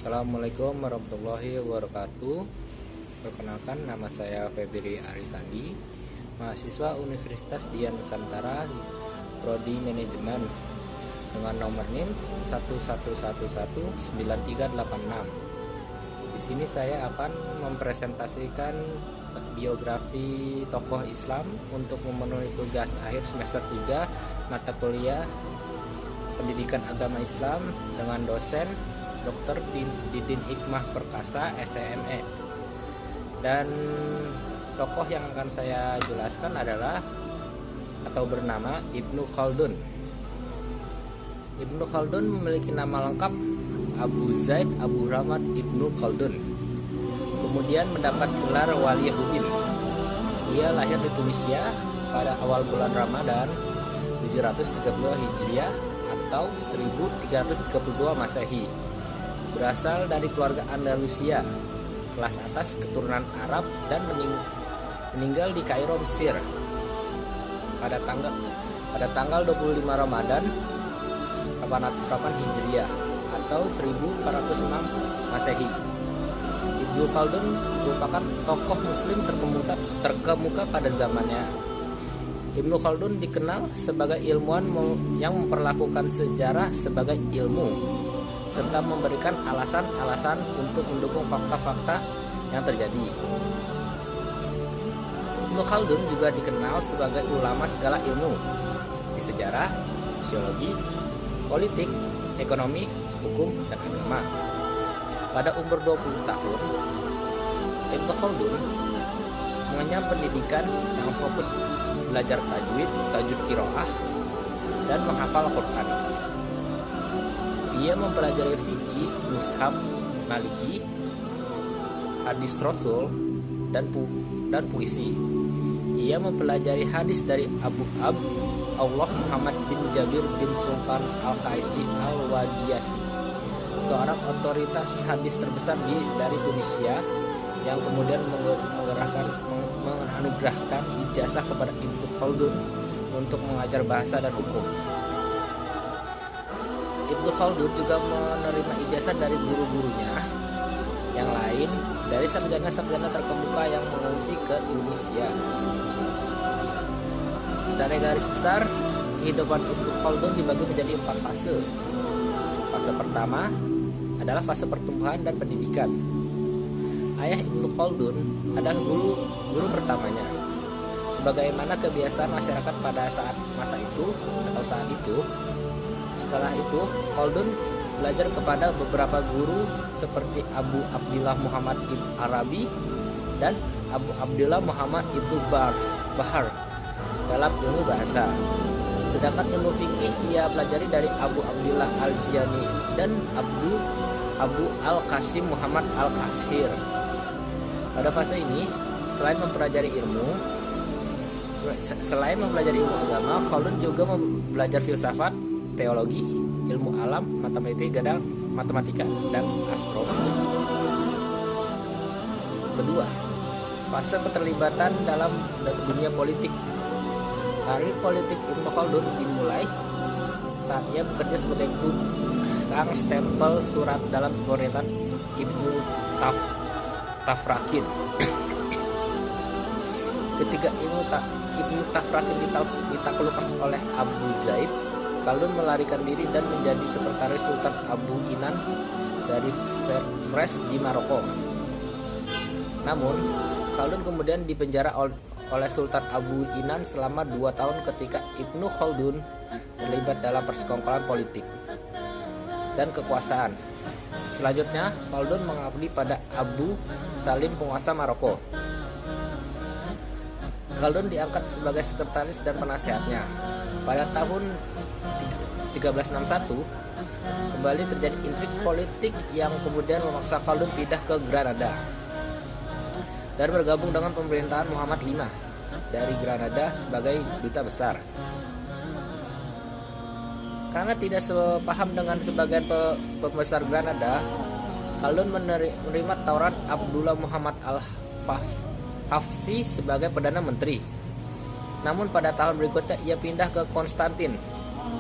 Assalamualaikum warahmatullahi wabarakatuh. Perkenalkan, nama saya Febri Arisandi, mahasiswa Universitas Dian Nusantara, Prodi Manajemen, dengan nomor NIM 11119386. Di sini saya akan mempresentasikan biografi tokoh Islam untuk memenuhi tugas akhir semester 3 mata kuliah Pendidikan Agama Islam dengan dosen Dr. Didin Hikmah Perkasa, SEME. Dan tokoh yang akan saya jelaskan adalah atau bernama Ibnu Khaldun. Ibnu Khaldun memiliki nama lengkap Abu Zaid Abu Rahmat Ibnu Khaldun. Kemudian mendapat gelar Waliyuddin. Dia lahir di Tunisia pada awal bulan Ramadan 732 Hijriah atau 1332 Masehi. Berasal dari keluarga Andalusia, kelas atas keturunan Arab, dan meninggal di Kairo, Mesir pada tanggal 25 Ramadan 808 Hijriah atau 1406 Masehi. Ibnu Khaldun merupakan tokoh muslim terkemuka pada zamannya. Ibnu Khaldun dikenal sebagai ilmuwan yang memperlakukan sejarah sebagai ilmu serta memberikan alasan-alasan untuk mendukung fakta-fakta yang terjadi. Ibnu Khaldun juga dikenal sebagai ulama segala ilmu seperti sejarah, sosiologi, politik, ekonomi, hukum, dan agama. Pada umur 20 tahun, Ibnu Khaldun mengenyam pendidikan yang fokus belajar tajwid qiraah, dan menghafal Quran. Ia mempelajari fikih, mushaf, maliki, hadis Rasul, dan puisi. Ia mempelajari hadis dari Abu Allah Muhammad bin Jabir bin Sultan Al-Qaisi Al-Wadiyasi, seorang otoritas hadis terbesar dari Tunisia, yang kemudian menganugerahkan ijazah kepada Ibnu Khaldun untuk mengajar bahasa dan hukum. Ibnu Khaldun juga menerima ijazah dari guru-gurunya yang lain dari sarjana-sarjana terkemuka yang mengungsi ke Indonesia. Secara garis besar, kehidupan Ibnu Khaldun dibagi menjadi 4 fase. Fase pertama adalah fase pertumbuhan dan pendidikan. Ayah Ibnu Khaldun adalah guru pertamanya. Sebagaimana kebiasaan masyarakat pada saat itu. Setelah itu, Khaldun belajar kepada beberapa guru seperti Abu Abdillah Muhammad ibn Arabi dan Abu Abdillah Muhammad ibn Bahar dalam ilmu bahasa. Sedangkan ilmu fikih ia pelajari dari Abu Abdillah Al-Jani dan Abu Al-Qasim Muhammad Al-Qashir. Pada fase ini, selain mempelajari ilmu agama, Khaldun juga belajar filsafat, teologi, ilmu alam, matematika, dan astronomi. Kedua, fase keterlibatan dalam dunia politik. Karir politik Ibnu Khaldun dimulai saat ia bekerja sebagai tukang stempel surat dalam pemerintahan Ibnu Tafrakin. Ketika Ibnu Tafrakin ditaklukkan oleh Abu Zaid, Khaldun melarikan diri dan menjadi sekretaris Sultan Abu Inan dari Fez di Maroko. Namun, Khaldun kemudian dipenjara oleh Sultan Abu Inan selama 2 tahun ketika Ibnu Khaldun terlibat dalam persekongkolan politik dan kekuasaan. Selanjutnya, Khaldun mengabdi pada Abu Salim, penguasa Maroko. Khaldun diangkat sebagai sekretaris dan penasehatnya. Pada tahun 1361, kembali terjadi intrik politik yang kemudian memaksa Khaldun pindah ke Granada dan bergabung dengan pemerintahan Muhammad V dari Granada sebagai duta besar. Karena tidak sepaham dengan sebagian pembesar Granada, Khaldun menerima tawaran Abdullah Muhammad Al-Hafsi sebagai Perdana Menteri. Namun pada tahun berikutnya ia pindah ke Konstantin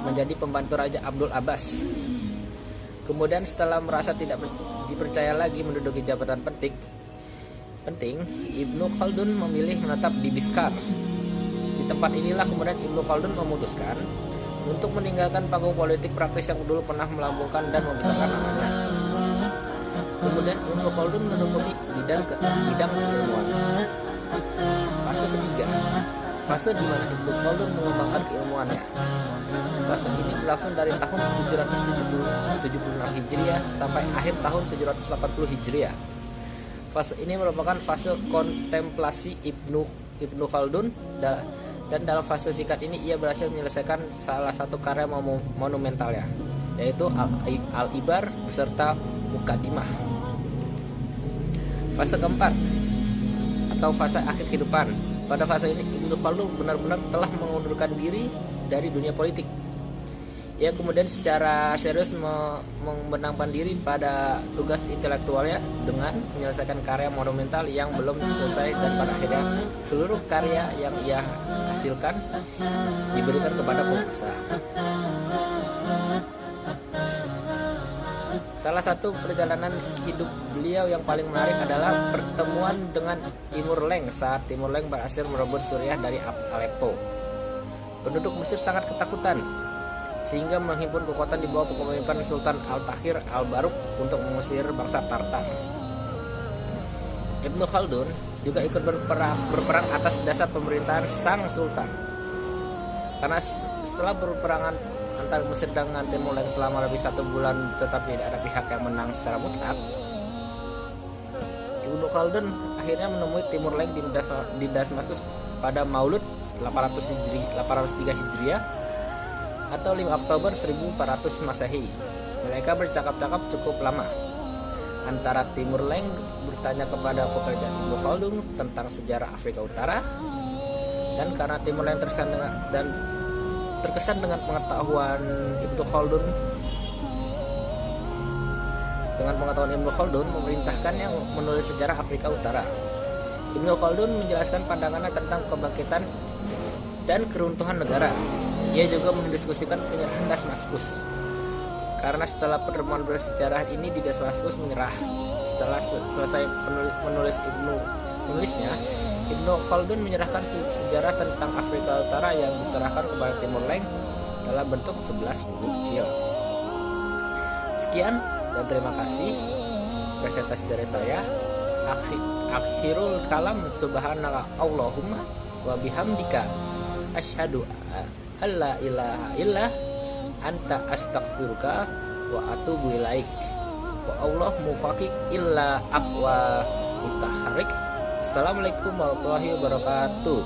menjadi pembantu Raja Abdul Abbas. Kemudian setelah merasa tidak dipercaya lagi menduduki jabatan penting, Ibnu Khaldun memilih menetap di Biskar. Di tempat inilah kemudian Ibnu Khaldun memutuskan untuk meninggalkan panggung politik praktis yang dulu pernah melambungkan dan membesarkan namanya. Kemudian Ibnu Khaldun menekuni bidang keilmuan. Fase ketiga, fase di mana Ibnu Khaldun mengembangkan keilmuannya. Fase ini berlangsung dari tahun 776 Hijriah sampai akhir tahun 780 Hijriah. Fase ini merupakan fase kontemplasi Ibnu Khaldun, dan dalam fase singkat ini ia berhasil menyelesaikan salah satu karya monumentalnya, yaitu Al-Ibar beserta Muqaddimah. Fase keempat atau fase akhir kehidupan. Pada fase ini Ibnu Khaldun benar-benar telah mengundurkan diri dari dunia politik. Ia kemudian secara serius membenamkan diri pada tugas intelektualnya dengan menyelesaikan karya monumental yang belum selesai, dan pada akhirnya seluruh karya yang ia hasilkan diberikan kepada penguasa. Salah satu perjalanan hidup beliau yang paling menarik adalah pertemuan dengan Timur Leng saat Timur Leng berhasil merebut Suriah dari Aleppo. Penduduk Mesir sangat ketakutan, sehingga menghimpun kekuatan di bawah kepemimpinan Sultan Al-Tahir Al-Baruk untuk mengusir bangsa Tartar. Ibnu Khaldun juga ikut berperang atas dasar pemerintahan sang Sultan. Karena setelah berperangan antara Mesir dengan Timur Leng selama lebih 1 bulan tetapi tidak ada pihak yang menang secara mutlak, Ibnu Khaldun akhirnya menemui Timur Leng di Damaskus pada Maulud 803 Hijriah atau 5 Oktober 1400 Masehi. Mereka bercakap-cakap cukup lama. Antara Timur Leng bertanya kepada pekerja Ibnu Khaldun tentang sejarah Afrika Utara, dan karena Timur Leng terkesan dengan pengetahuan Ibnu Khaldun memerintahkannya menulis sejarah Afrika Utara. Ibnu Khaldun menjelaskan pandangannya tentang kebangkitan dan keruntuhan negara. Ia juga mendiskusikan penyerahan Damaskus, karena setelah pertemuan bersejarah ini di Damaskus menyerah. Setelah selesai menulisnya, Ibnu Khaldun menyerahkan sejarah tentang Afrika Utara yang diserahkan kepada Timur Leng dalam bentuk 11 buku kecil. Sekian dan terima kasih presentasi dari saya. Akhirul kalam, subhanallah Allahumma wa bihamdika asyhadu alla ilaha illa anta astaghfiruka wa atubu ilaik wa Allah mufaqiq illa aqwa mutaharik. Assalamualaikum warahmatullahi wabarakatuh.